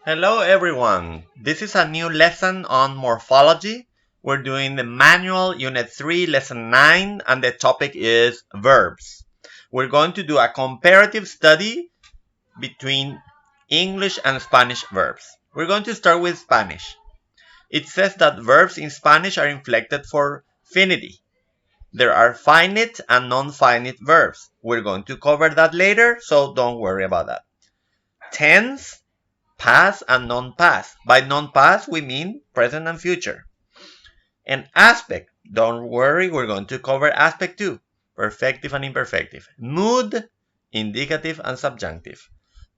Hello everyone, this is a new lesson on morphology. We're doing the manual unit 3 lesson 9 and the topic is verbs. We're going to do a comparative study between English and Spanish verbs. We're going to start with Spanish. It says that verbs in Spanish are inflected for finity. There are finite and non-finite verbs. We're going to cover that later, so don't worry about that. Tense, past and non-past. By non-past, we mean present and future. And aspect, don't worry, we're going to cover aspect too. Perfective and imperfective. Mood, indicative and subjunctive.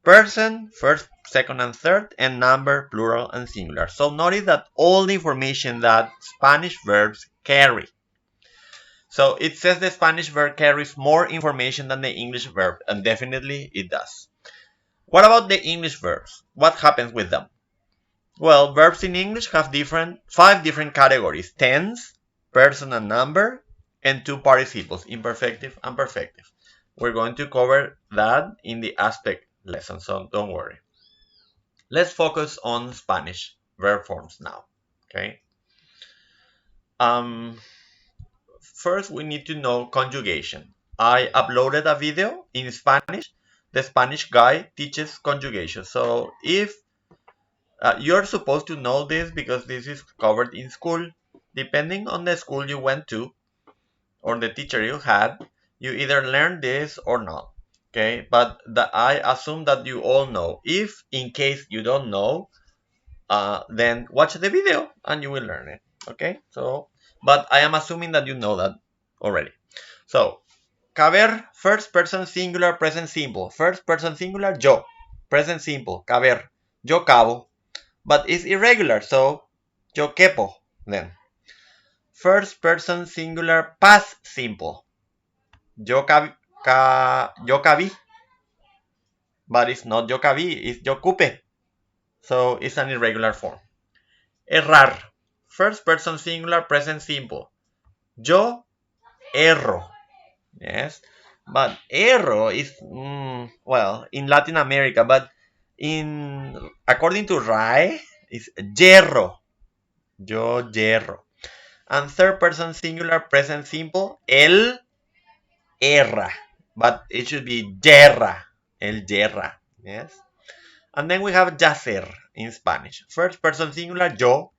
Person, first, second, and third, and number, plural and singular. So notice that all the information that Spanish verbs carry. So it says the Spanish verb carries more information than the English verb, and definitely it does. What about the English verbs? What happens with them? Well, verbs in English have five different categories: tense, person and number, and two participles, imperfective and perfective. We're going to cover that in the aspect lesson, so don't worry. Let's focus on Spanish verb forms now. Okay. First, we need to know conjugation. I uploaded a video in Spanish. The Spanish guy teaches conjugation. So if you're supposed to know this because this is covered in school. Depending on the school you went to or the teacher you had, you either learn this or not. Okay, but I assume that you all know. If in case you don't know, then watch the video and you will learn it. Okay, so but I am assuming that you know that already. So, caber, first person singular, present simple. First person singular, yo. Present simple, caber. Yo cabo. But it's irregular, so yo quepo then. First person singular past simple. Yo cabí, but it's not yo cabí, it's yo cupe. So it's an irregular form. Errar. First person singular present simple. Yo erro. Yes. But erro is, well, in Latin America, but according to RAE, it's yerro. Yo yerro. And third person singular present simple, él erra. But it should be yerra. El yerra. Yes. And then we have yacer in Spanish. First person singular, yo.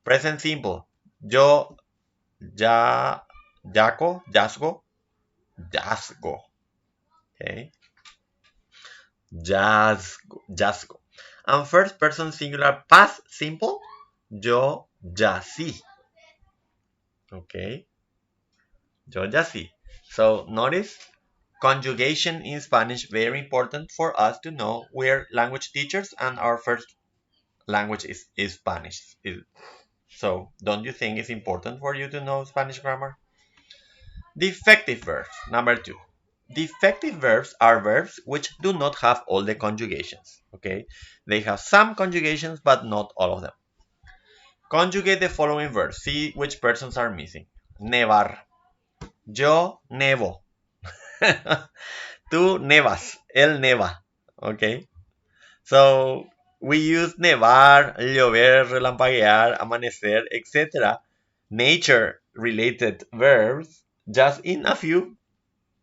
Present simple, yo yaco, yazgo, yazgo. Okay. Yazgo. And first person singular past simple, yo yací. Okay. Yo yací. So notice conjugation in Spanish, very important for us to know. We're language teachers and our first language is Spanish. So don't you think it's important for you to know Spanish grammar? Defective verbs, number 2. Defective verbs are verbs which do not have all the conjugations. Okay, they have some conjugations but not all of them. Conjugate the following verbs. See which persons are missing. Nevar. Yo nevo. Tú nevas. Él neva. Okay. So we use nevar, llover, relampaguear, amanecer, etc. Nature related verbs just in a few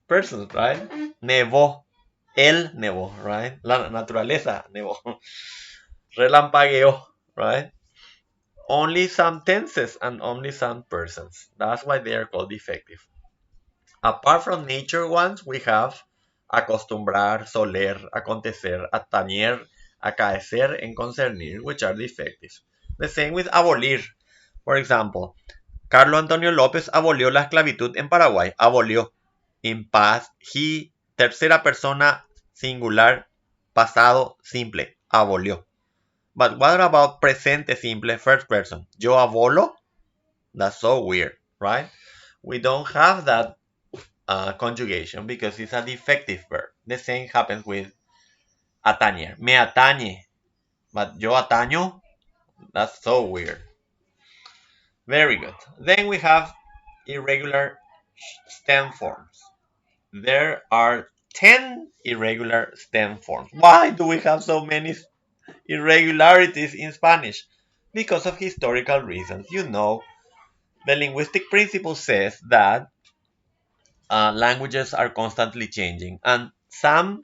persons, right? Nevó. Él nevó, right? La naturaleza nevó. Relampagueó, right? Only some tenses and only some persons. That's why they are called defective. Apart from nature ones, we have acostumbrar, soler, acontecer, atañer, acaecer, and concernir, which are defective. The same with abolir. For example, Carlos Antonio López abolió la esclavitud en Paraguay. Abolió. In past, he, tercera persona singular, pasado simple. Abolió. But what about presente simple, first person? Yo abolo? That's so weird, right? We don't have that conjugation because it's a defective verb. The same happens with atañer. Me atañe. But yo ataño? That's so weird. Very good. Then we have irregular stem forms. There are 10 irregular stem forms. Why do we have so many irregularities in Spanish because of historical reasons. You know, the linguistic principle says that languages are constantly changing, and some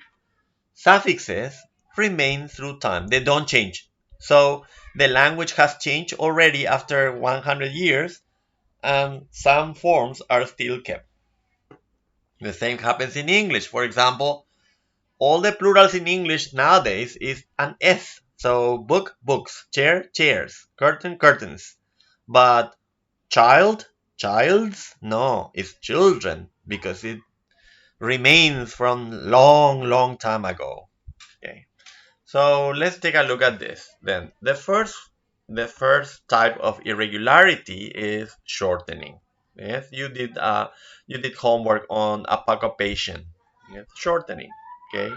suffixes remain through time. They don't change. So the language has changed already after 100 years, and some forms are still kept. The same happens in English. For example, all the plurals in English nowadays is an S. So book, books, chair, chairs, curtain, curtains. But child, childs, no, it's children because it remains from long, long time ago. Okay. So let's take a look at this. Then the first type of irregularity is shortening. Yes, you did homework on apacopation. Yes, shortening. Okay.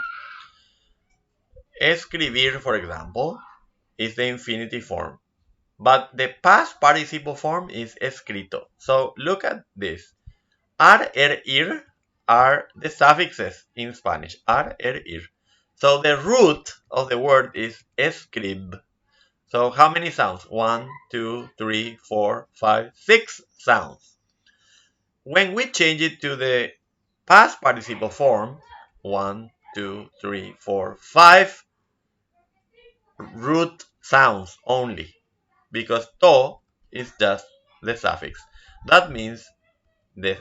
Escribir, for example, is the infinitive form, but the past participle form is escrito. So look at this. Ar, er, ir are the suffixes in Spanish. Ar, er, ir. So the root of the word is escrib. So how many sounds? 1, 2, 3, 4, 5, 6 sounds. When we change it to the past participle form, 1, 2, 3, 4, 5 root sounds only, because to is just the suffix. That means the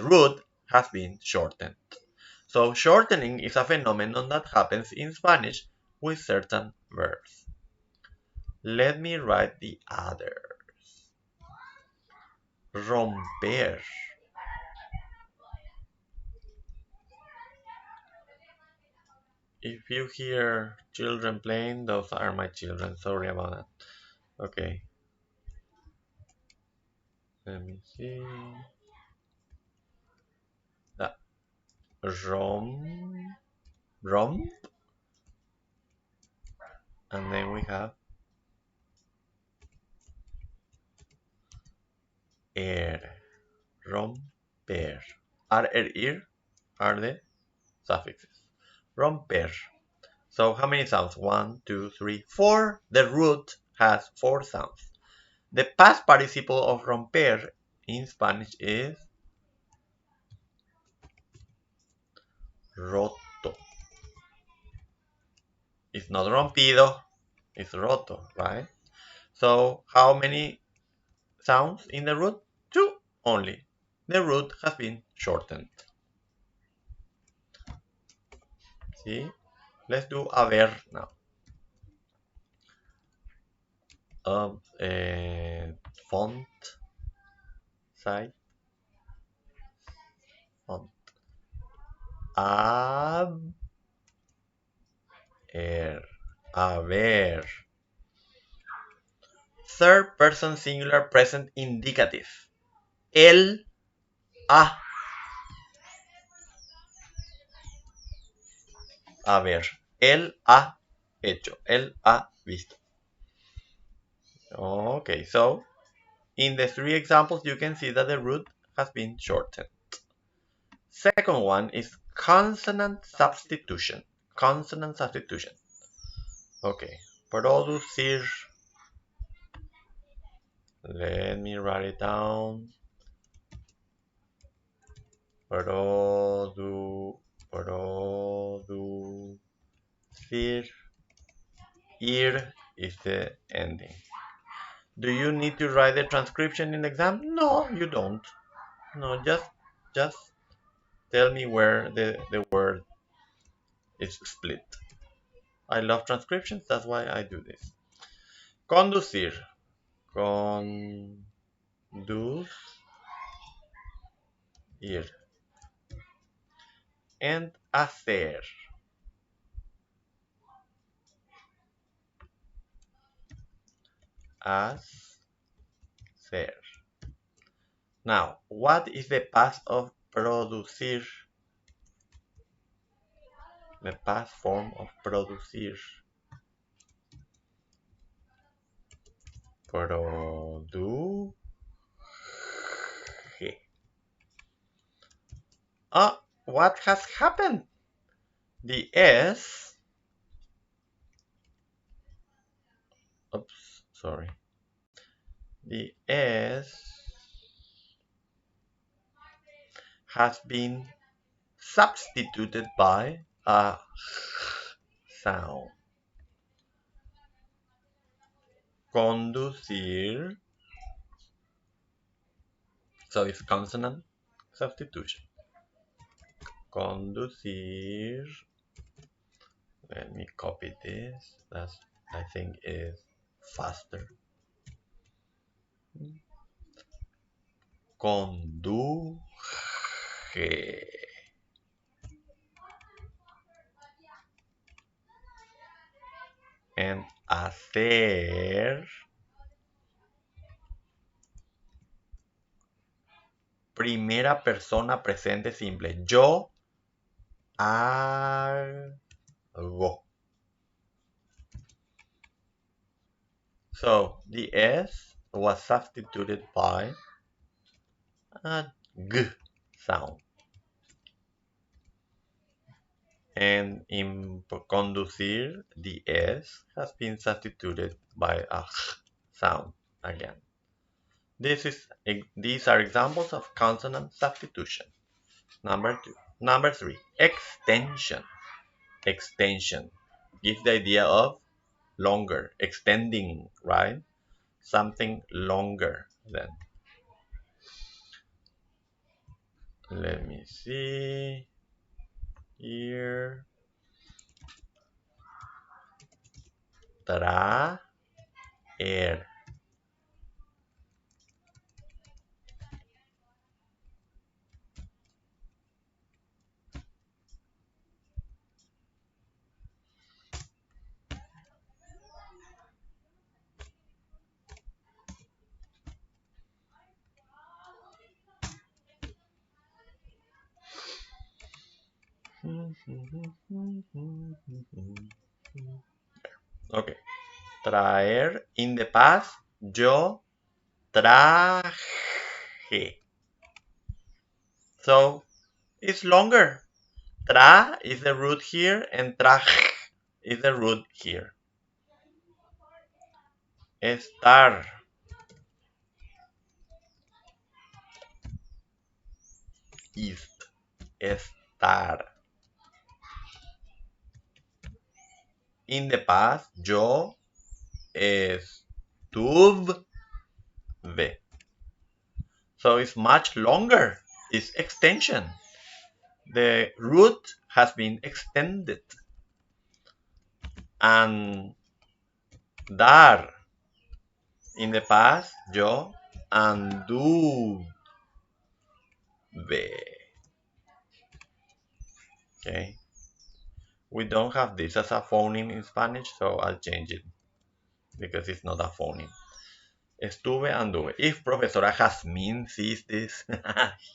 root has been shortened. So shortening is a phenomenon that happens in Spanish with certain verbs. Let me write the other. Romper. If you hear children playing, those are my children. Sorry about that. Okay. Let me see. That rom, and then we have er, romper. Ar, er, ir are the suffixes. Romper. So how many sounds? 1, 2, 3, 4. The root has 4 sounds. The past participle of romper in Spanish is roto. It's not rompido, it's roto, right? So how many sounds in the root? 2 only. The root has been shortened. See? Let's do haber now. Font size, font. Haber. Third person singular present indicative. Él ha haber. Él ha hecho. Él ha visto. Okay, so in the 3 examples, you can see that the root has been shortened. Second one is consonant substitution. Consonant substitution. Okay, producir. Let me write it down. Producir. Ir is the ending. Do you need to write the transcription in the exam? No, you don't. No, just tell me where the word is split. I love transcriptions, that's why I do this. Conducir. Conducir. And hacer. Hacer. Now, what is the past of producir? The past form of producir. Produje. What has happened? The S sorry. The S has been substituted by a sound. Conducir. So it's consonant substitution. Conducir. Let me copy this. That's, I think, is faster. Conduje. And hacer. Primera persona presente simple. Yo hago. So the S was substituted by a G sound. And in conducir, the S has been substituted by a H sound again. These are examples of consonant substitution. Number 2. Number 3, extension. Extension gives the idea of longer, extending, right? Something longer than. Let me see here. Traer. Okay. Traer. In the past, yo traje. So it's longer. Tra is the root here, and traj is the root here. Estar. Ist. Estar. In the past, yo estuve. So it's much longer. It's extension. The root has been extended. And dar. In the past, yo anduve. Okay. We don't have this as a phoneme in Spanish, so I'll change it because it's not a phoneme. Estuve, anduve. If Profesora Jasmine sees this,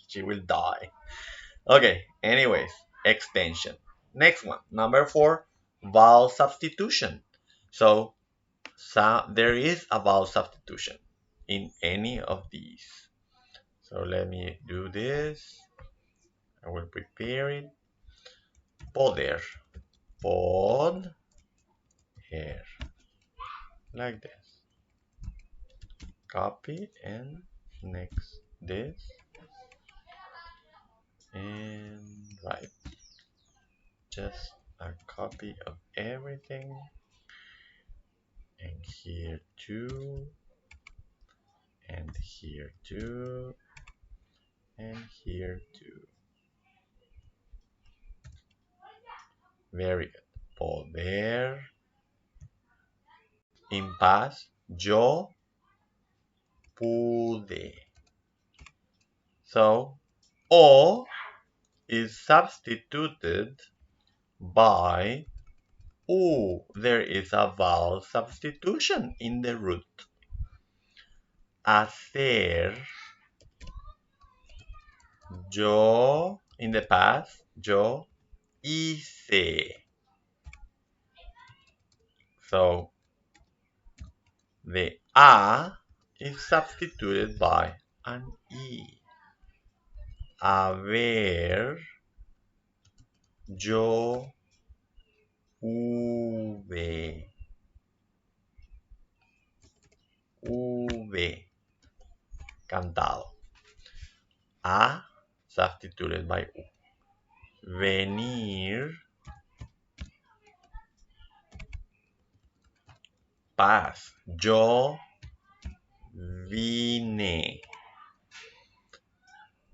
she will die. Okay, anyways, extension. Next one, number 4, vowel substitution. So there is a vowel substitution in any of these. So let me do this. I will prepare it. Poder. Pod. Hair. Like this. Copy and next this. And right. Just a copy of everything. And here too. And here too. And here too. Very good. Poder. In past, yo pude. So, o is substituted by u. There is a vowel substitution in the root. Hacer. Yo, in the past, yo hice. So, the a is substituted by an e. Haber, yo hube. V. Cantado. A substituted by U. Venir. Past. Yo vine.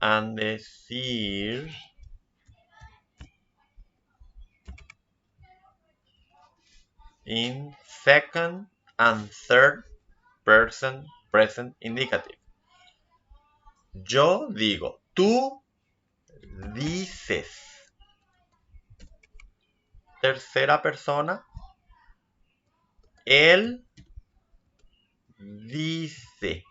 And decir. In second and third person present indicative. Yo digo. Tú dices. Tercera persona. Él dice.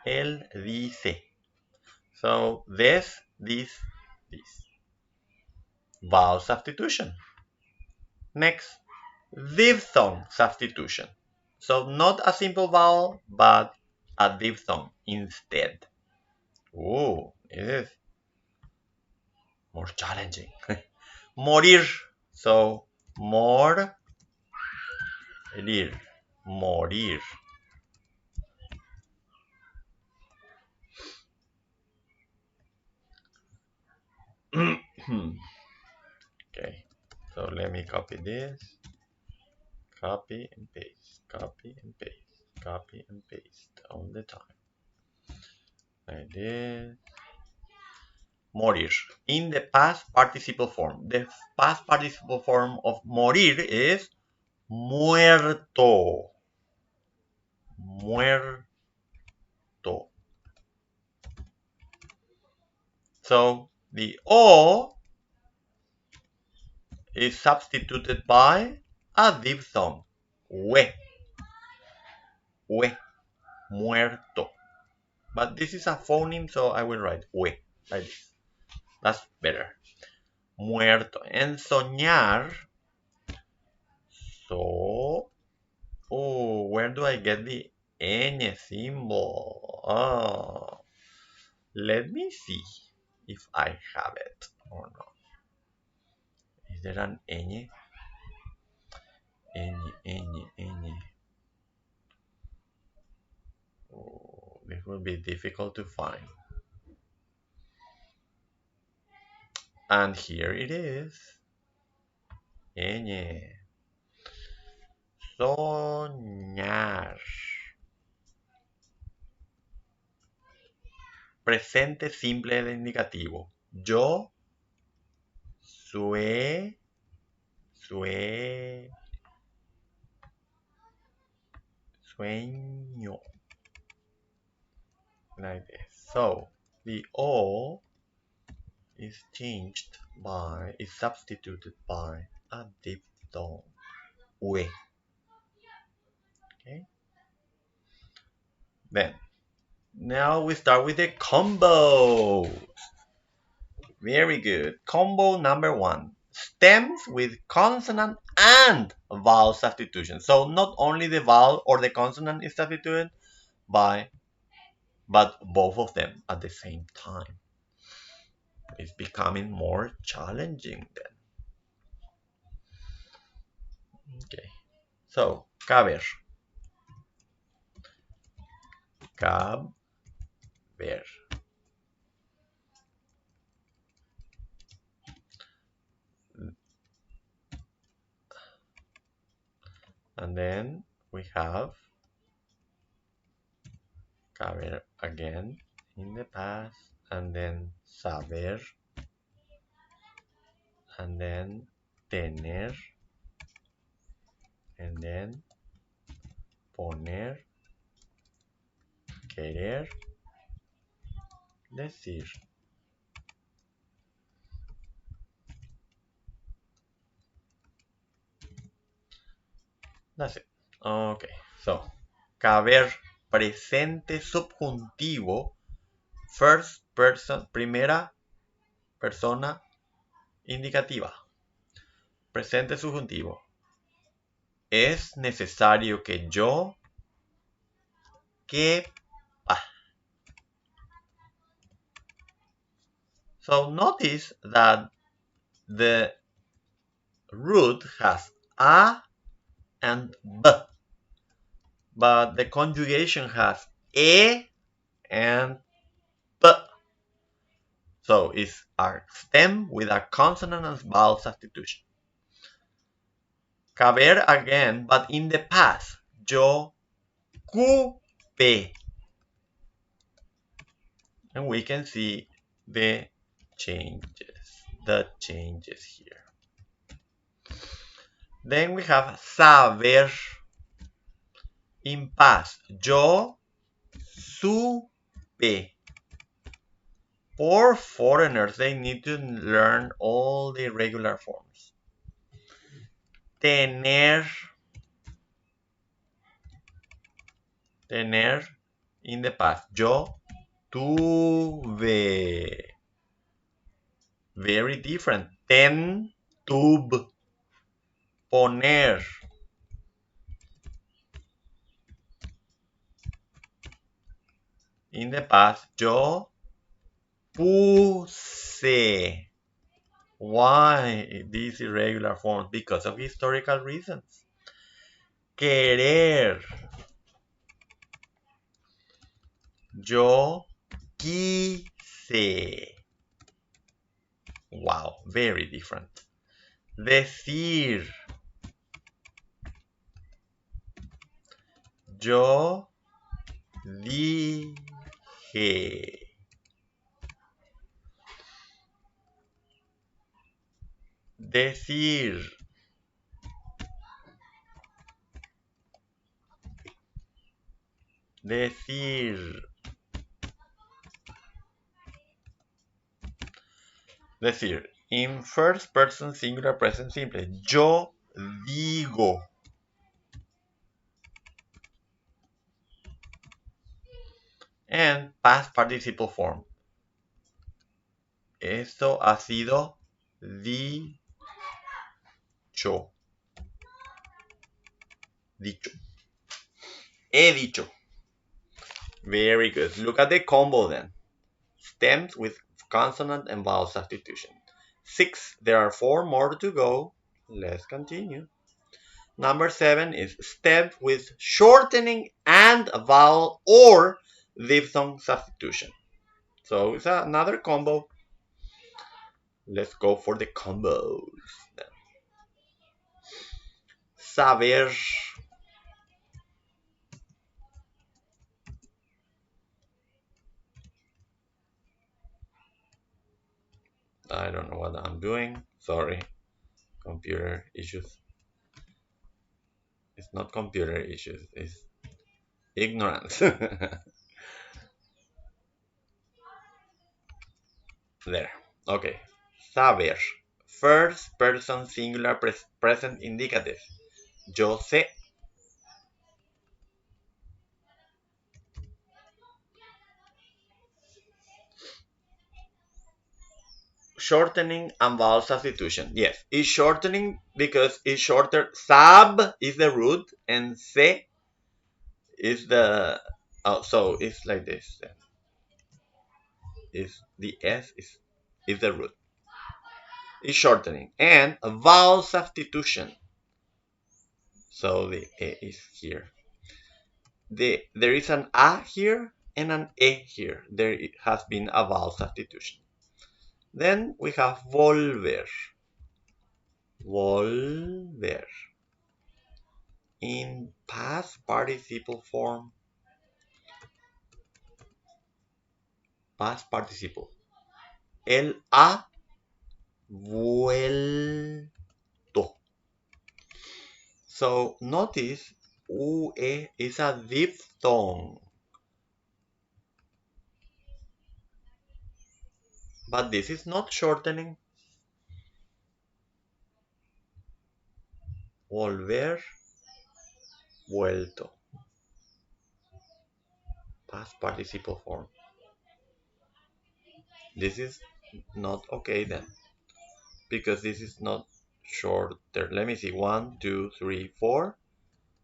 Él dice. So this. Vowel substitution. Next, diphthong substitution. So not a simple vowel, but a diphthong instead. Ooh, it is more challenging. Morir. So morir. Morir. Okay, so let me copy this. Copy and paste. Copy and paste. Copy and paste all the time. Like this. Morir. In the past participle form. The past participle form of morir is muerto. Muerto. So the O is substituted by a diphthong. We. We. Muerto. But this is a phoneme, so I will write we like this. That's better. Muerto. And soñar. So. Oh, where do I get the ñ symbol? Oh. Let me see if I have it or not. Is there an ñ? Ñ. Oh, this will be difficult to find. And here it is. Ñ. Soñar. Presente simple de indicativo. Yo sueño. Like this. So the O is substituted by a diphthong. We. Okay. Then now we start with the combo. Very good. Combo number 1. Stems with consonant and vowel substitution. So not only the vowel or the consonant is substituted by, but both of them at the same time. It's becoming more challenging then. Okay. So, caber. Caber. And then we have caber again in the past, and then saber, and then tener, and then poner, querer, decir. That's it. Okay, so caber, presente subjuntivo, first person, primera persona indicativa. Presente subjuntivo. Es necesario que yo quepa. So notice that the root has a and b, but the conjugation has e and p. So it's a stem with a consonant and vowel substitution. Caber again, but in the past. Yo ocupé. And we can see the changes here. Then we have saber in past. Yo supe. For foreigners, they need to learn all the irregular forms. Tener in the past. Yo tuve. Very different. Tube. Poner. In the past. Yo puse. Why these irregular forms? Because of historical reasons. Querer. Yo quise. Wow, very different. Decir. Yo dije. Decir. Decir. Decir. In first person singular present simple. Yo digo. And past participle form. Esto ha sido dicho. Dicho. He dicho. Very good. Look at the combo then. Stems with consonant and vowel substitution. 6. There are 4 more to go. Let's continue. Number 7 is stems with shortening and vowel or diphthong substitution. So it's another combo. Let's go for the combos. Saber. I don't know what I'm doing. Sorry. Computer issues. It's not computer issues. It's ignorance. There. Okay. Saber. First person singular present indicative. Yo sé. Shortening and vowel substitution. Yes, it's shortening because it's shorter. Sab is the root and se is the. Oh, so it's like this. Is the s is the root. It's shortening and vowel substitution. So the e is here. There is an a here and an e here. There has been a vowel substitution. Then we have volver. Volver. In past participle form. Past participle. Él ha vuelto. So notice ue is a diphthong. But this is not shortening. Volver, vuelto. Past participle form. This is not okay then. Because this is not shorter. Let me see. 1, 2, 3, 4.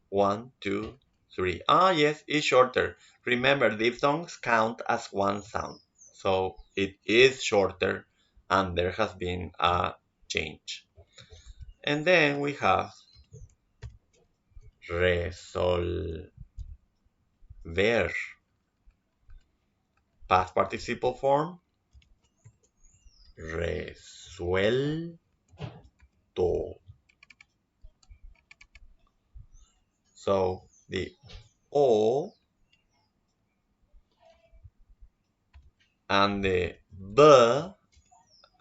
1, 2, 3. Ah, yes, it's shorter. Remember, diphthongs count as one sound. So it is shorter and there has been a change. And then we have resolver, past participle form, resuelto. So the O and the B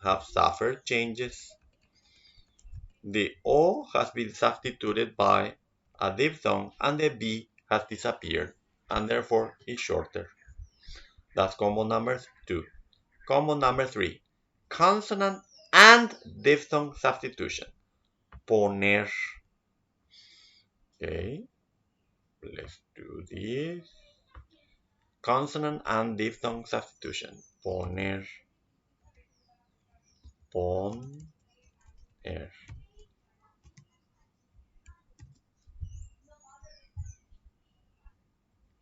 have suffered changes. The O has been substituted by a diphthong and the B has disappeared and therefore is shorter. That's combo number 2. Combo number 3. Consonant and diphthong substitution. Poner. Okay, let's do this. Consonant and diphthong substitution. Poner. Poner.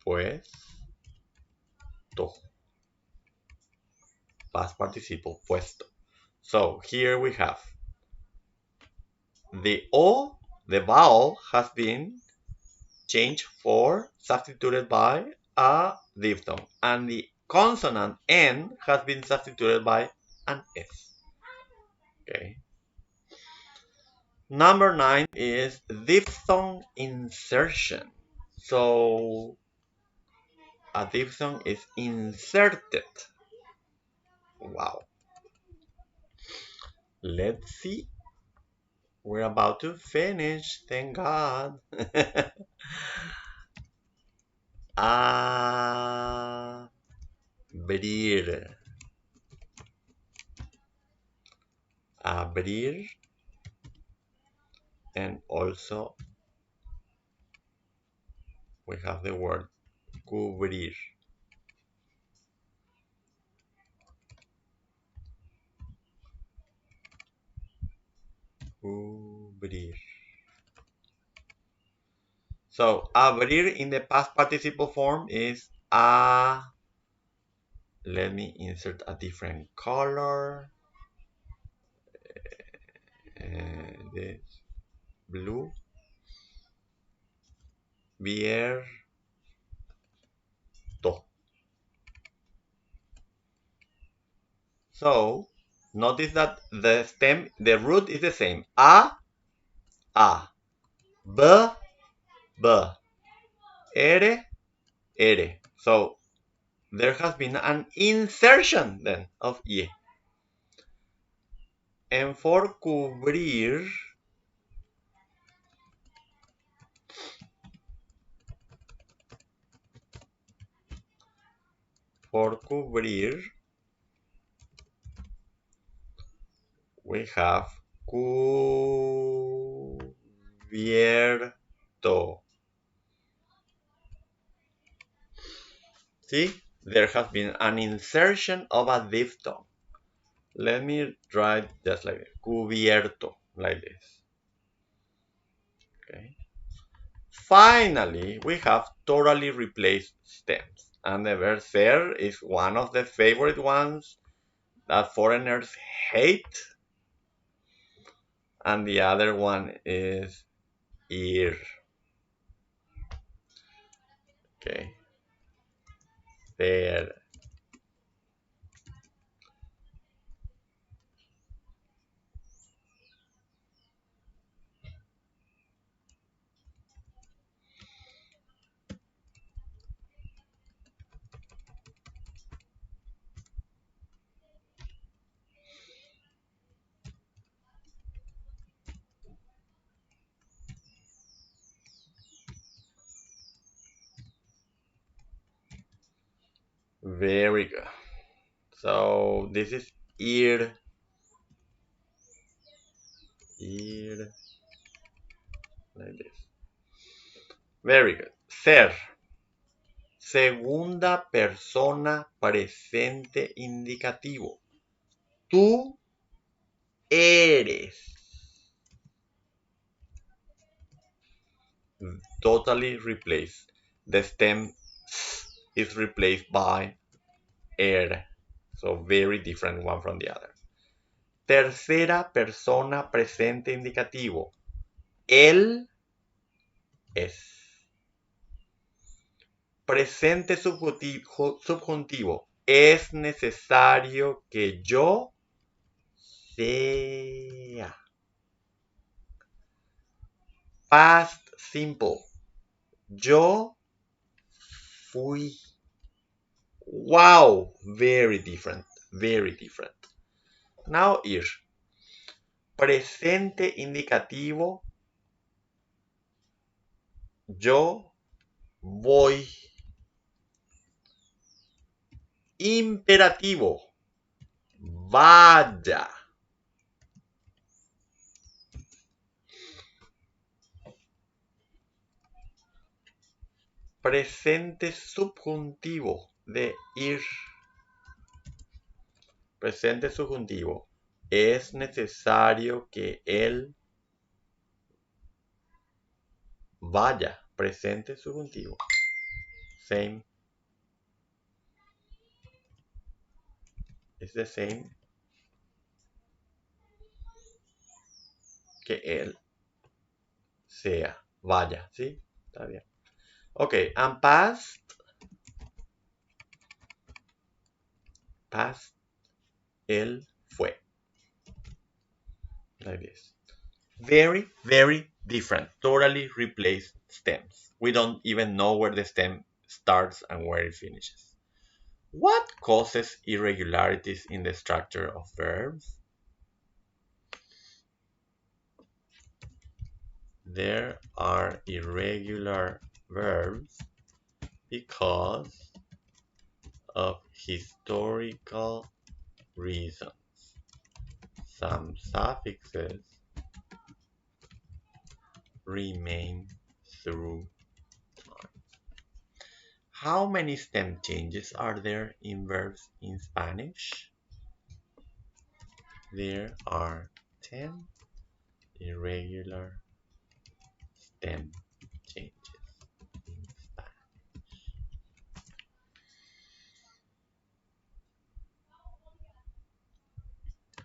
Puesto. Past participle, puesto. So here we have the O, the vowel, has been changed for substituted by a diphthong, and the consonant N has been substituted by an S. Okay. Number 9 is diphthong insertion. So a diphthong is inserted. Wow. Let's see. We're about to finish, thank God. Abrir. Abrir. And also we have the word cubrir. Cubrir. So abrir in the past participle form is a. Let me insert a different color. This blue. Abierto. So notice that the stem, the root is the same. A, B, B, ere, ere. So there has been an insertion then of ie. And for cubrir, we have cubierto. See, there has been an insertion of a diphthong. Let me write just like this, cubierto, like this. Okay. Finally, we have totally replaced stems. And the verb ser is one of the favorite ones that foreigners hate. And the other one is ir. Okay. There. Very good. So this is ir. Ir. Like this. Very good. Ser. Segunda persona presente indicativo. Tú eres. Totally replaced. The stem is replaced by er. So very different one from the other. Tercera persona presente indicativo. Él es. Presente subjuntivo. Es necesario que yo sea. Past simple. Yo fui. Wow, very different, very different. Now ir. Presente indicativo. Yo voy. Imperativo. Vaya. Presente subjuntivo de ir. Presente subjuntivo. Es necesario que él vaya. Presente subjuntivo. Same. Es the same que él sea. Vaya. ¿Sí? Está bien. Ok. And past. Past. Él fue. Like this. Very, very different. Totally replaced stems. We don't even know where the stem starts and where it finishes. What causes irregularities in the structure of verbs? There are irregular verbs because of historical reasons. Some suffixes remain through time. How many stem changes are there in verbs in Spanish? There are 10 irregular stem changes in Spanish.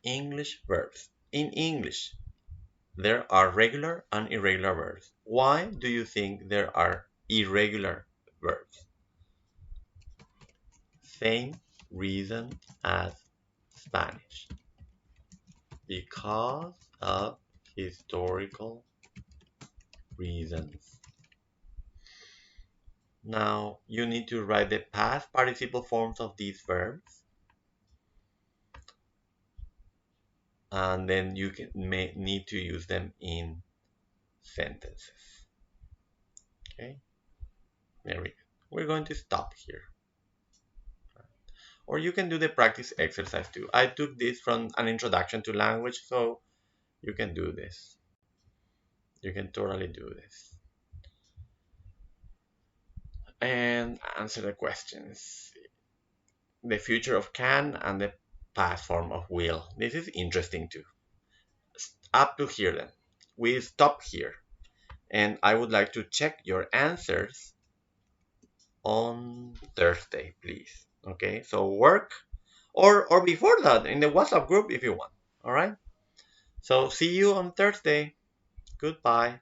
English verbs. In English, there are regular and irregular verbs. Why do you think there are irregular verbs? Same reason as Spanish. Because of historical reasons. Now, you need to write the past participle forms of these verbs. And then you may need to use them in sentences. Okay, there we go. We're going to stop here. Or you can do the practice exercise too. I took this from an introduction to language, so you can do this. You can totally do this. And answer the questions. The future of can and the past form of will. This is interesting too. Up to here then. We stop here. And I would like to check your answers on Thursday, please. Okay, so work or before that in the WhatsApp group if you want. All right. So see you on Thursday. Goodbye.